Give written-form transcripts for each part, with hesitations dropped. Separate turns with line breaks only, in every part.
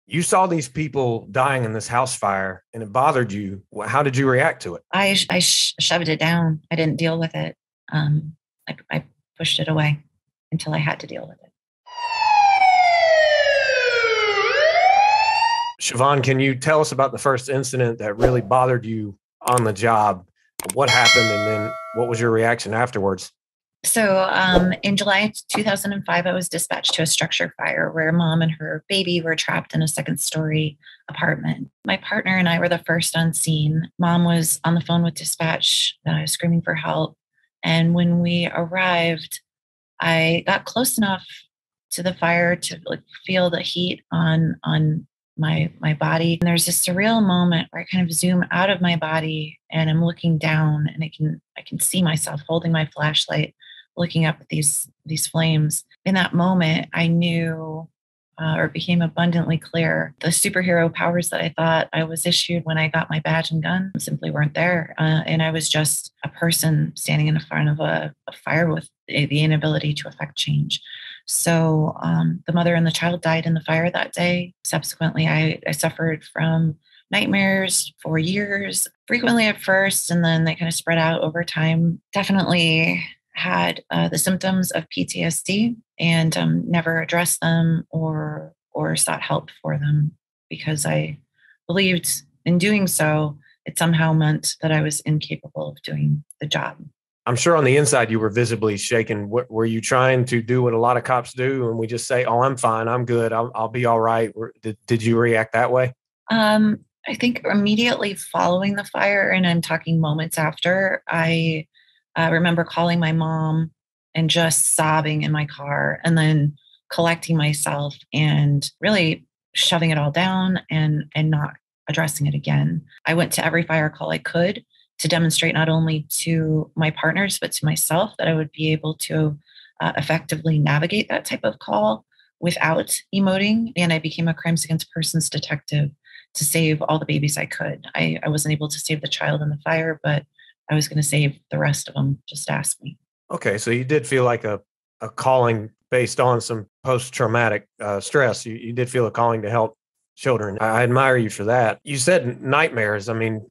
You saw these people dying in this house fire and it bothered you. How did you react to it?
Shoved it down. I didn't deal with it. I pushed it away until I had to deal with it.
Siobhan, can you tell us about the first incident that really bothered you on the job? What happened, and then what was your reaction afterwards?
So in July 2005, I was dispatched to a structure fire where mom and her baby were trapped in a second story apartment. My partner and I were the first on scene. Mom was on the phone with dispatch, screaming for help. And when we arrived, I got close enough to the fire to like feel the heat on my body. And there's this surreal moment where I kind of zoom out of my body and I'm looking down and I can see myself holding my flashlight, looking up at these flames. In that moment, I knew or it became abundantly clear the superhero powers that I thought I was issued when I got my badge and gun simply weren't there. And I was just a person standing in front of a fire with the inability to affect change. So the mother and the child died in the fire that day. Subsequently, I suffered from nightmares for years, frequently at first, and then they kind of spread out over time. Definitely had the symptoms of PTSD and never addressed them or sought help for them because I believed in doing so, it somehow meant that I was incapable of doing the job.
I'm sure on the inside you were visibly shaken. Were you trying to do what a lot of cops do and we just say, "Oh, I'm fine, I'm good, I'll be all right"? Did you react that way?
I think immediately following the fire, and I'm talking moments after, I remember calling my mom and just sobbing in my car and then collecting myself and really shoving it all down and not addressing it again. I went to every fire call I could to demonstrate not only to my partners but to myself that I would be able to effectively navigate that type of call without emoting. And I became a crimes against persons detective to save all the babies I could. I wasn't able to save the child in the fire, but I was going to save the rest of them. Just ask me.
Okay, so you did feel like a calling based on some post traumatic stress. You did feel a calling to help children. I admire you for that. You said nightmares. I mean,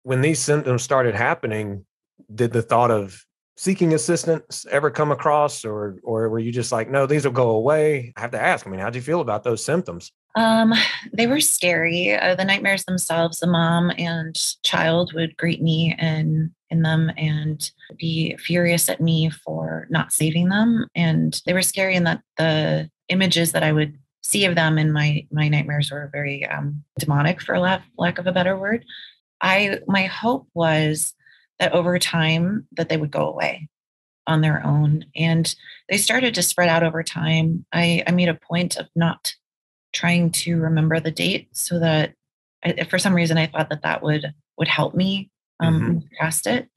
when these symptoms started happening, did the thought of seeking assistance ever come across, or were you just like, no, these will go away? I have to ask. I mean, how'd you feel about those symptoms?
Um, they were scary. The nightmares themselves, the mom and child would greet me in them and be furious at me for not saving them. And they were scary in that the images that I would see of them in my nightmares were very demonic, for lack of a better word. My hope was that over time that they would go away on their own, and they started to spread out over time. I made a point of not trying to remember the date so that for some reason I thought that that would help me
Hmm.
move past it.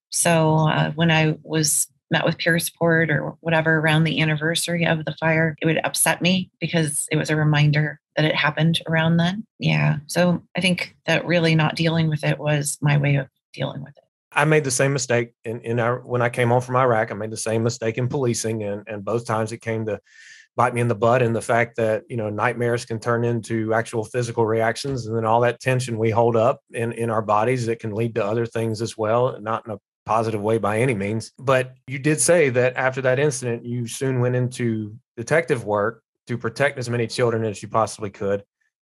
So when I was met with peer support or whatever around the anniversary of the fire, it would upset me because it was a reminder that it happened around then. Yeah. So I think that really not dealing with it was my way of dealing with it.
I made the same mistake in our when I came home from Iraq. I made the same mistake in policing, and both times it came to bite me in the butt. And the fact that nightmares can turn into actual physical reactions, and then all that tension we hold up in our bodies, it can lead to other things as well, not in a positive way by any means. But you did say that after that incident, you soon went into detective work to protect as many children as you possibly could.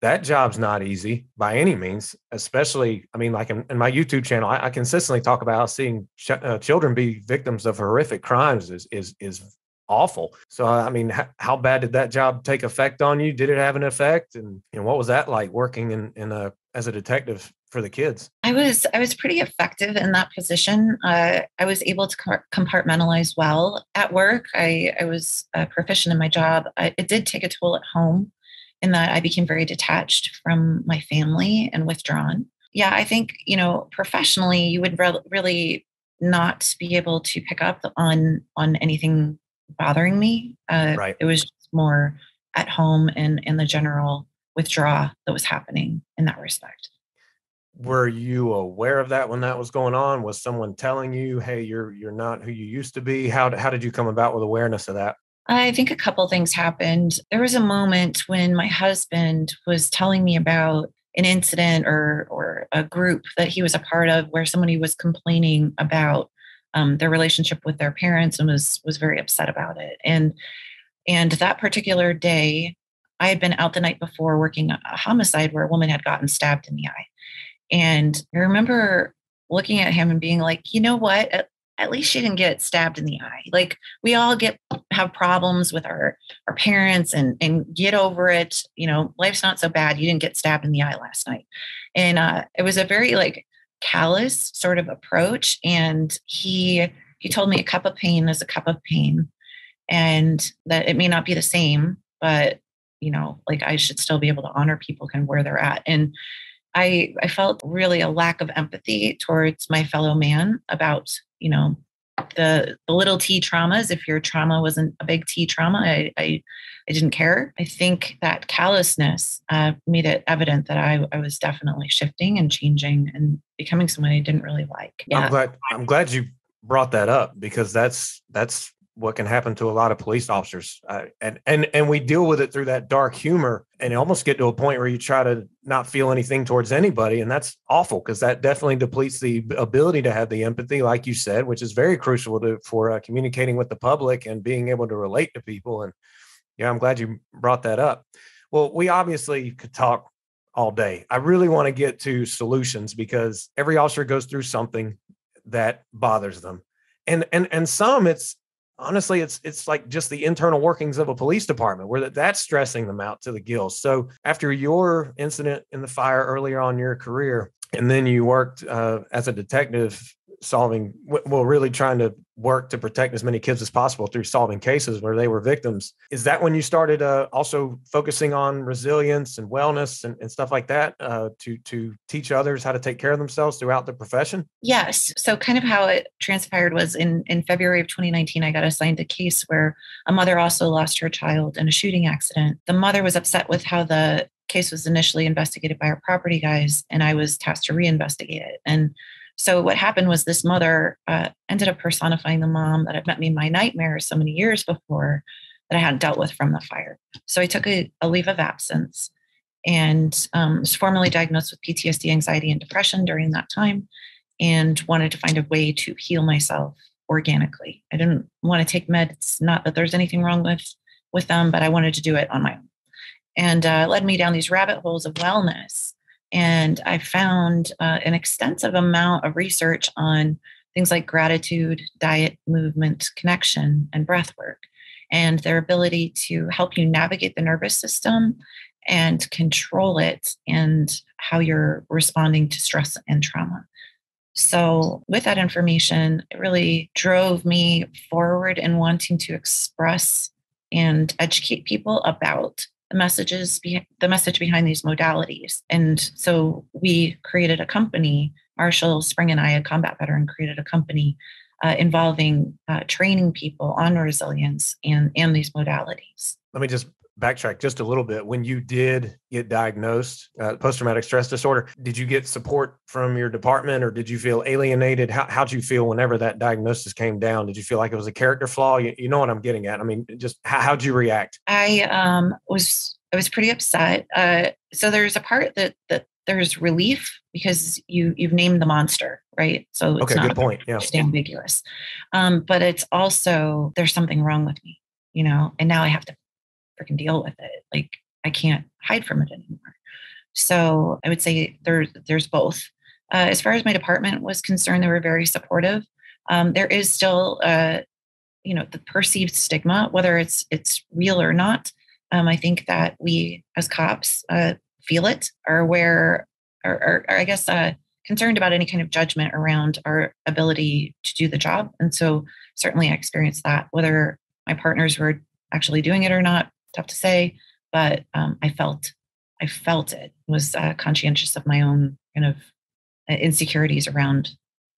That job's not easy by any means, especially, I mean, like in my YouTube channel, I consistently talk about how seeing children be victims of horrific crimes is awful. So, I mean, how bad did that job take effect on you? Did it have an effect? And what was that like working in a as a detective for the kids?
I was pretty effective in that position. I was able to compartmentalize well at work. I was proficient in my job. It did take a toll at home in that I became very detached from my family and withdrawn. Yeah, I think, professionally, you would really not be able to pick up on anything bothering me.
Right.
It was just more at home and the general withdrawal that was happening in that respect.
Were you aware of that when that was going on? Was someone telling you, "Hey, you're not who you used to be"? How did you come about with awareness of that?
I think a couple things happened. There was a moment when my husband was telling me about an incident or a group that he was a part of where somebody was complaining about their relationship with their parents and was very upset about it. And that particular day, I had been out the night before working a homicide where a woman had gotten stabbed in the eye. And I remember looking at him and being like, you know what? At least she didn't get stabbed in the eye. Like we all have problems with our parents and get over it. You know, life's not so bad. You didn't get stabbed in the eye last night. And it was a very like callous sort of approach. And he told me a cup of pain is a cup of pain, and that it may not be the same, but you know, like I should still be able to honor people and where they're at. And I felt really a lack of empathy towards my fellow man about, you know, the little T traumas. If your trauma wasn't a big T trauma, I didn't care. I think that callousness made it evident that I was definitely shifting and changing and becoming someone I didn't really like.
Yeah. I'm glad you brought that up, because that's what can happen to a lot of police officers. And we deal with it through that dark humor, and you almost get to a point where you try to not feel anything towards anybody. And that's awful, because that definitely depletes the ability to have the empathy, like you said, which is very crucial for communicating with the public and being able to relate to people. And yeah, I'm glad you brought that up. Well, we obviously could talk all day. I really want to get to solutions, because every officer goes through something that bothers them. And some honestly, it's like just the internal workings of a police department where that's stressing them out to the gills. So after your incident in the fire earlier on in your career, and then you worked as a detective really trying to work to protect as many kids as possible through solving cases where they were victims. Is that when you started also focusing on resilience and wellness and stuff like that to teach others how to take care of themselves throughout the profession?
Yes. So kind of how it transpired was in February of 2019, I got assigned a case where a mother also lost her child in a shooting accident. The mother was upset with how the case was initially investigated by our property guys, and I was tasked to reinvestigate it. And so what happened was this mother ended up personifying the mom that had met me in my nightmares so many years before that I hadn't dealt with from the fire. So I took a leave of absence and was formally diagnosed with PTSD, anxiety, and depression during that time, and wanted to find a way to heal myself organically. I didn't want to take meds, not that there's anything wrong with them, but I wanted to do it on my own. And led me down these rabbit holes of wellness. And I found an extensive amount of research on things like gratitude, diet, movement, connection, and breath work, and their ability to help you navigate the nervous system and control it and how you're responding to stress and trauma. So with that information, it really drove me forward in wanting to express and educate people about the message behind these modalities. And so we created a company. Marshall Spring and I, a combat veteran, created a company involving training people on resilience and these modalities.
Let me just backtrack just a little bit. When you did get diagnosed post-traumatic stress disorder, did you get support from your department, or did you feel alienated? How'd you feel whenever that diagnosis came down? Did you feel like it was a character flaw? You know what I'm getting at. I mean, just how'd you react?
I was pretty upset. So there's a part that there's relief because you've named the monster, right? So it's not
good point. Yeah,
just ambiguous. But it's also there's something wrong with me, you know, and now I have to freaking deal with it. Like I can't hide from it anymore. So I would say there's both. As far as my department was concerned, they were very supportive. There is still, the perceived stigma, whether it's real or not. I think that we as cops feel it, are aware, or I guess concerned about any kind of judgment around our ability to do the job. And so certainly I experienced that, whether my partners were actually doing it or not, tough to say, but I felt it, was conscientious of my own kind of insecurities around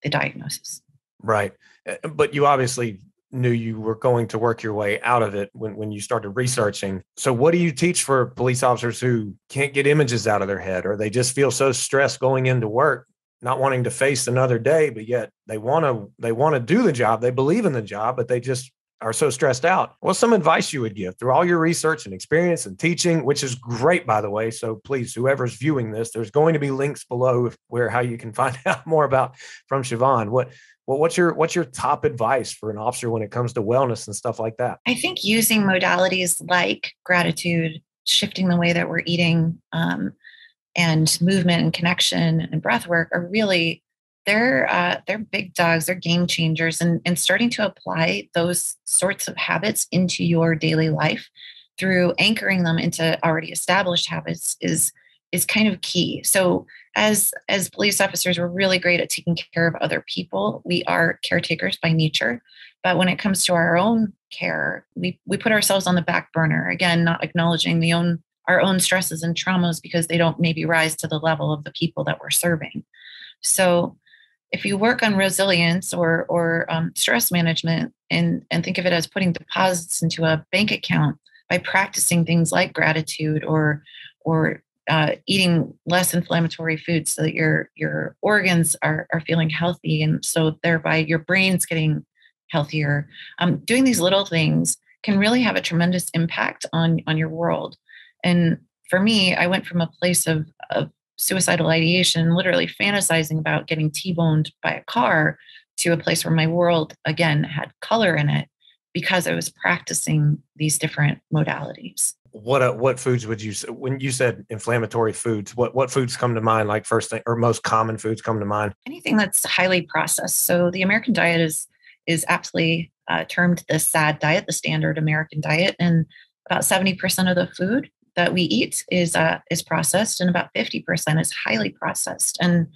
the diagnosis.
Right. But you obviously knew you were going to work your way out of it when you started researching. So what do you teach for police officers who can't get images out of their head, or they just feel so stressed going into work, not wanting to face another day, but yet they want to do the job. They believe in the job, but they just are so stressed out, what's some advice you would give through all your research and experience and teaching, which is great, by the way. So please, whoever's viewing this, there's going to be links below where how you can find out more about from Siobhan. What's your top advice for an officer when it comes to wellness and stuff like that?
I think using modalities like gratitude, shifting the way that we're eating, and movement and connection and breath work are really they're big dogs, they're game changers, and starting to apply those sorts of habits into your daily life through anchoring them into already established habits is kind of key. So as police officers, we're really great at taking care of other people. We are caretakers by nature, but when it comes to our own care, we put ourselves on the back burner. Again, not acknowledging our own stresses and traumas because they don't maybe rise to the level of the people that we're serving. So if you work on resilience or stress management and think of it as putting deposits into a bank account by practicing things like gratitude or eating less inflammatory foods so that your organs are feeling healthy, and so thereby your brain's getting healthier. Doing these little things can really have a tremendous impact on your world. And for me, I went from a place of suicidal ideation, literally fantasizing about getting T-boned by a car, to a place where my world again had color in it because I was practicing these different modalities.
What foods would you say when you said inflammatory foods? What foods come to mind? Like first thing or most common foods come to mind?
Anything that's highly processed. So the American diet is aptly termed the SAD diet, the standard American diet, and about 70% of the food that we eat is processed, and about 50% is highly processed. And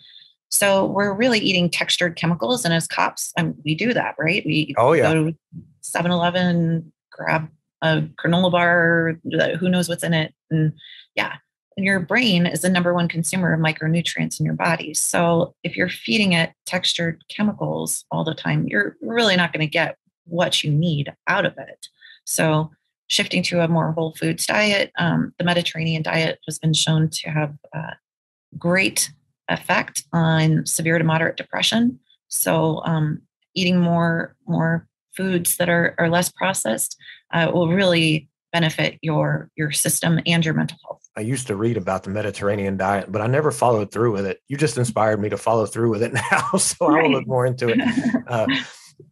so we're really eating textured chemicals. And as cops, we do that, right? We
Oh yeah.
go to 7-Eleven, grab a granola bar, who knows what's in it. And yeah, and your brain is the number one consumer of micronutrients in your body. So if you're feeding it textured chemicals all the time, you're really not going to get what you need out of it. So shifting to a more whole foods diet, the Mediterranean diet has been shown to have great effect on severe to moderate depression. So eating more foods that are less processed will really benefit your system and your mental health.
I used to read about the Mediterranean diet, but I never followed through with it. You just inspired me to follow through with it now. So I will look more into it.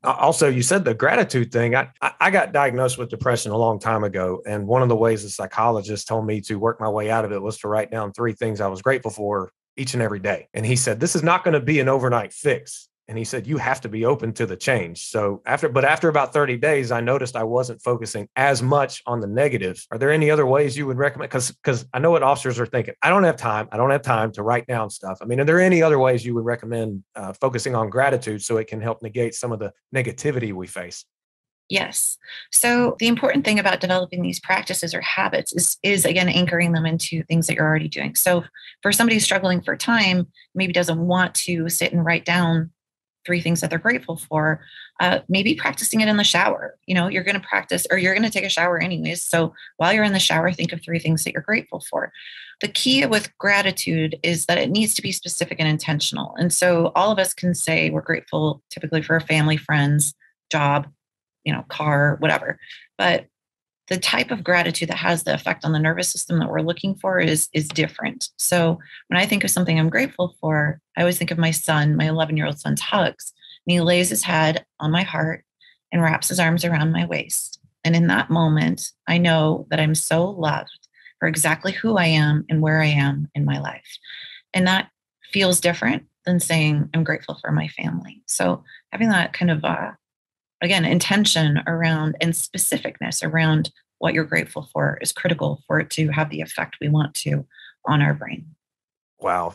Also, you said the gratitude thing. I got diagnosed with depression a long time ago. And one of the ways the psychologist told me to work my way out of it was to write down 3 things I was grateful for each and every day. And he said, this is not going to be an overnight fix. And he said, you have to be open to the change. So after about 30 days, I noticed I wasn't focusing as much on the negatives. Are there any other ways you would recommend? Because I know what officers are thinking. I don't have time to write down stuff. I mean, are there any other ways you would recommend focusing on gratitude so it can help negate some of the negativity we face?
Yes. So the important thing about developing these practices or habits is again anchoring them into things that you're already doing. So for somebody who's struggling for time, maybe doesn't want to sit and write down 3 things that they're grateful for, maybe practicing it in the shower. You're going to practice, or you're going to take a shower anyways. So while you're in the shower, think of 3 things that you're grateful for. The key with gratitude is that it needs to be specific and intentional. And so all of us can say we're grateful typically for a family, friends, job, car, whatever. But the type of gratitude that has the effect on the nervous system that we're looking for is different. So when I think of something I'm grateful for, I always think of my son, my 11-year-old son's hugs. And he lays his head on my heart and wraps his arms around my waist. And in that moment, I know that I'm so loved for exactly who I am and where I am in my life. And that feels different than saying I'm grateful for my family. So having that kind of again, intention around and specificness around what you're grateful for is critical for it to have the effect we want to on our brain.
Wow.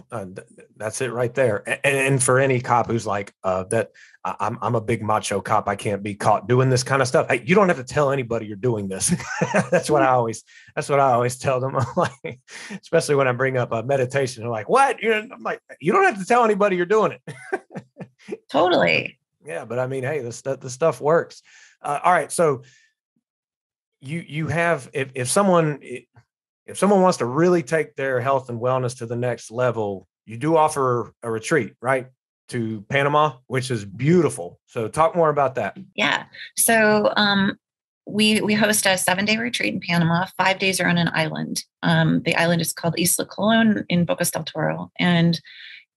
That's it right there. And for any cop who's like that, I'm a big macho cop. I can't be caught doing this kind of stuff. Hey, you don't have to tell anybody you're doing this. That's what I always tell them. I'm like, especially when I bring up meditation, they're like, what? I'm like, you don't have to tell anybody you're doing it.
Totally.
Yeah, but I mean, hey, the stuff works. All right, so you have if someone wants to really take their health and wellness to the next level, you do offer a retreat, right? to Panama, which is beautiful. So talk more about that.
Yeah. So we host a 7-day retreat in Panama. 5 days are on an island. The island is called Isla Colon in Bocas del Toro. And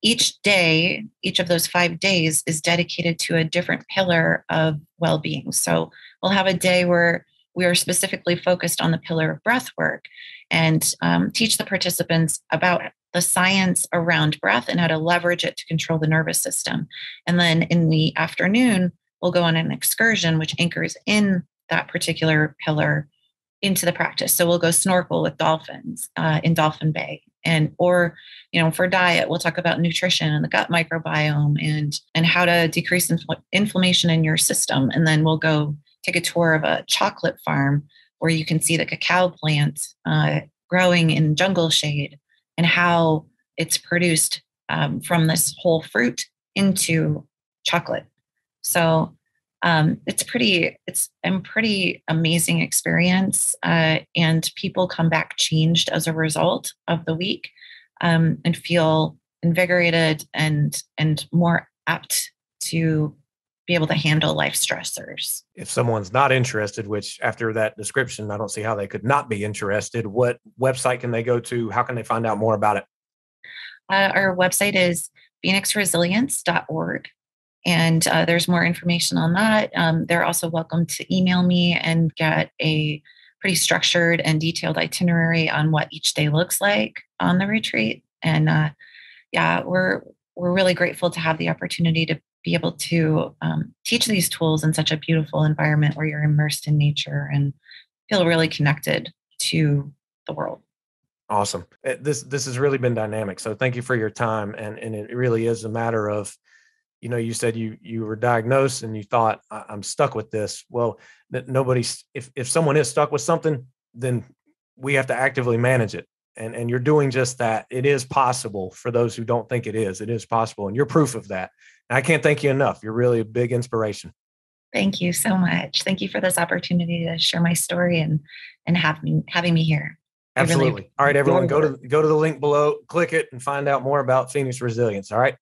each day, each of those 5 days is dedicated to a different pillar of well-being. So we'll have a day where we are specifically focused on the pillar of breath work and teach the participants about the science around breath and how to leverage it to control the nervous system. And then in the afternoon, we'll go on an excursion, which anchors in that particular pillar into the practice. So we'll go snorkel with dolphins in Dolphin Bay. Or for diet, we'll talk about nutrition and the gut microbiome and how to decrease inflammation in your system. And then we'll go take a tour of a chocolate farm where you can see the cacao plant growing in jungle shade and how it's produced from this whole fruit into chocolate. So it's a pretty amazing experience, and people come back changed as a result of the week, and feel invigorated and more apt to be able to handle life stressors.
If someone's not interested, which after that description, I don't see how they could not be interested, what website can they go to? How can they find out more about it?
Our website is phoenixresilience.org. And there's more information on that. They're also welcome to email me and get a pretty structured and detailed itinerary on what each day looks like on the retreat. And we're really grateful to have the opportunity to be able to teach these tools in such a beautiful environment where you're immersed in nature and feel really connected to the world.
Awesome. This has really been dynamic. So thank you for your time. And it really is a matter of, you said you were diagnosed and you thought, I'm stuck with this. Well, if someone is stuck with something, then we have to actively manage it. And you're doing just that. It is possible for those who don't think it is. It is possible. And you're proof of that. And I can't thank you enough. You're really a big inspiration.
Thank you so much. Thank you for this opportunity to share my story and having me here.
Absolutely. All right, everyone, go to the link below, click it, and find out more about Phoenix Resilience. All right.